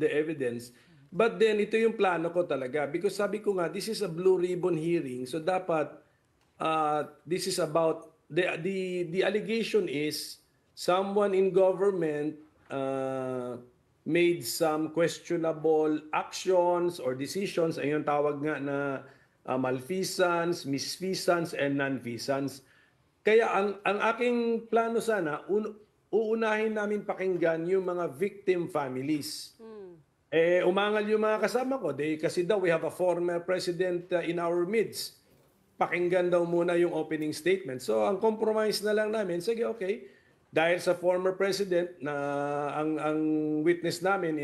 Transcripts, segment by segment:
the evidence. But then, ito yung plano ko talaga. Because sabi ko nga, this is a blue ribbon hearing. So dapat, this is about, the allegation is, someone in government made some questionable actions or decisions. Ayun tawag nga na malfeasance, misfeasance, and nonfeasance. Kaya ang aking plano sana, uunahin namin pakinggan yung mga victim families. Umangal yung mga kasama ko. Kasi daw we have a former president in our midst. Pakinggan daw muna yung opening statement. So ang compromise na lang namin, sige okay, dahil sa former president na ang witness namin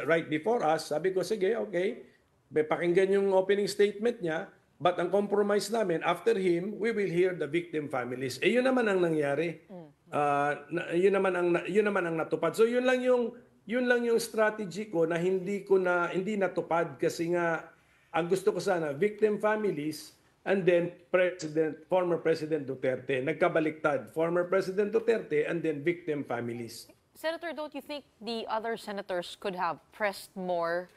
right before us, sabi ko sige okay, pakinggan yung opening statement niya, but ang compromise namin, after him, we will hear the victim families. Yun naman ang nangyari. Yun naman ang natupad. So yun lang yung strategy ko na hindi natupad kasi nga ang gusto ko sana victim families and then former President Duterte. Nagkabaliktad. Former President Duterte and then victim families. Senator, don't you think the other senators could have pressed more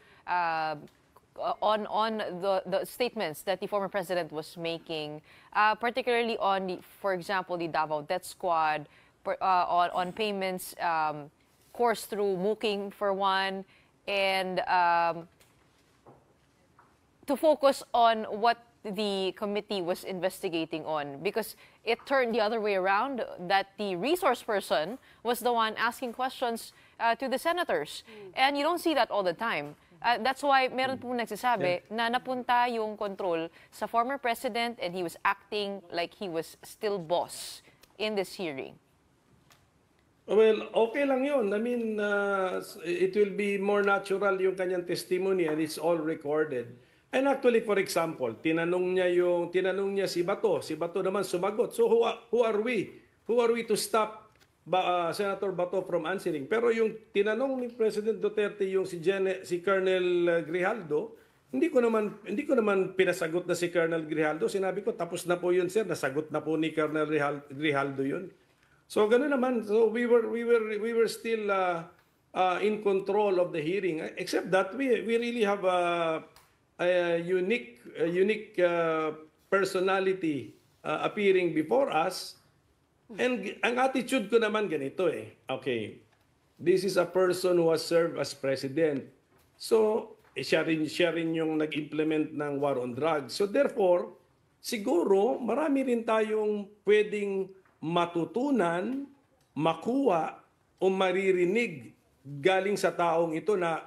on the statements that the former president was making, particularly on for example, the Davao Death Squad, on payments coursed through Mooking for one, and to focus on what the committee was investigating on, because it turned the other way around, that the resource person was the one asking questions to the senators. And you don't see that all the time. That's why meron po nagsasabi na napunta yung control sa former president and he was acting like he was still boss in this hearing. Well, okay lang yun. I mean, it will be more natural yung kanyang testimony and it's all recorded. And actually, for example, tinanong niya si Bato. Si Bato naman sumagot. So who are we? Who are we to stop Senator Bato from answering? Pero yung tinanong ni President Duterte yung si Colonel Grijaldo, hindi ko naman pinasagot na si Colonel Grijaldo. Sinabi ko tapos na po yun, sir. Nasagot na po ni Colonel Grijaldo yun. So ganoon naman. So we were still in control of the hearing. Except that we really have a unique personality appearing before us. And ang attitude ko naman ganito Okay, this is a person who has served as president. So, siya rin yung nag-implement ng war on drugs. So therefore, siguro marami rin tayong pwedeng matutunan, makuha o maririnig galing sa taong ito na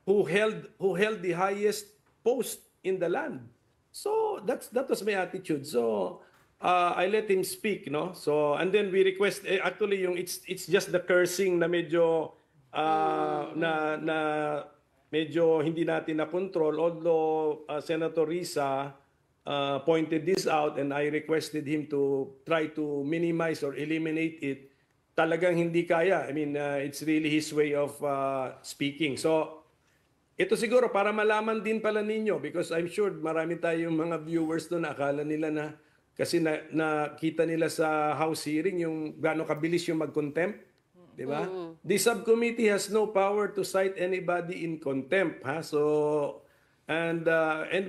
who held the highest post in the land. So that was my attitude. So I let him speak, no? So and then we request actually yung it's just the cursing na medyo medyo hindi natin na control, although Senator Risa pointed this out and I requested him to try to minimize or eliminate it. Talagang hindi kaya. I mean, it's really his way of speaking. So ito siguro para malaman din pala ninyo, because I'm sure marami tayong mga viewers doon na akala nila na kasi nakita nila sa House hearing yung gaano kabilis yung mag-contempt, di ba? The subcommittee has no power to cite anybody in contempt, ha? So and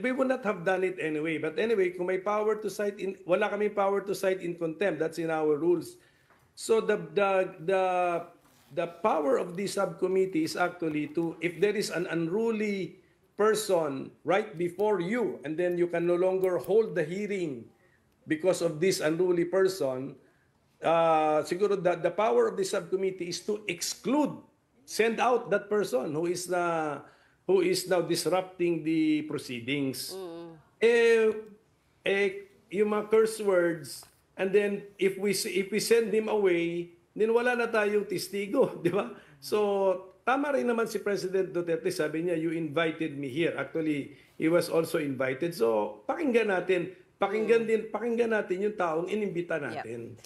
we would not have done it anyway. But anyway, kung may power to cite wala kami power to cite in contempt. That's in our rules. So the power of the subcommittee is actually to, if there is an unruly person right before you and then you can no longer hold the hearing because of this unruly person, siguro the power of the subcommittee is to send out that person who is now disrupting the proceedings. Yung mga curse words, and then if we send him away, then wala na tayong testigo, di ba? So, tama rin naman si President Duterte, sabi niya, you invited me here. Actually, he was also invited. So, pakinggan natin yung taong inimbita natin. Yeah.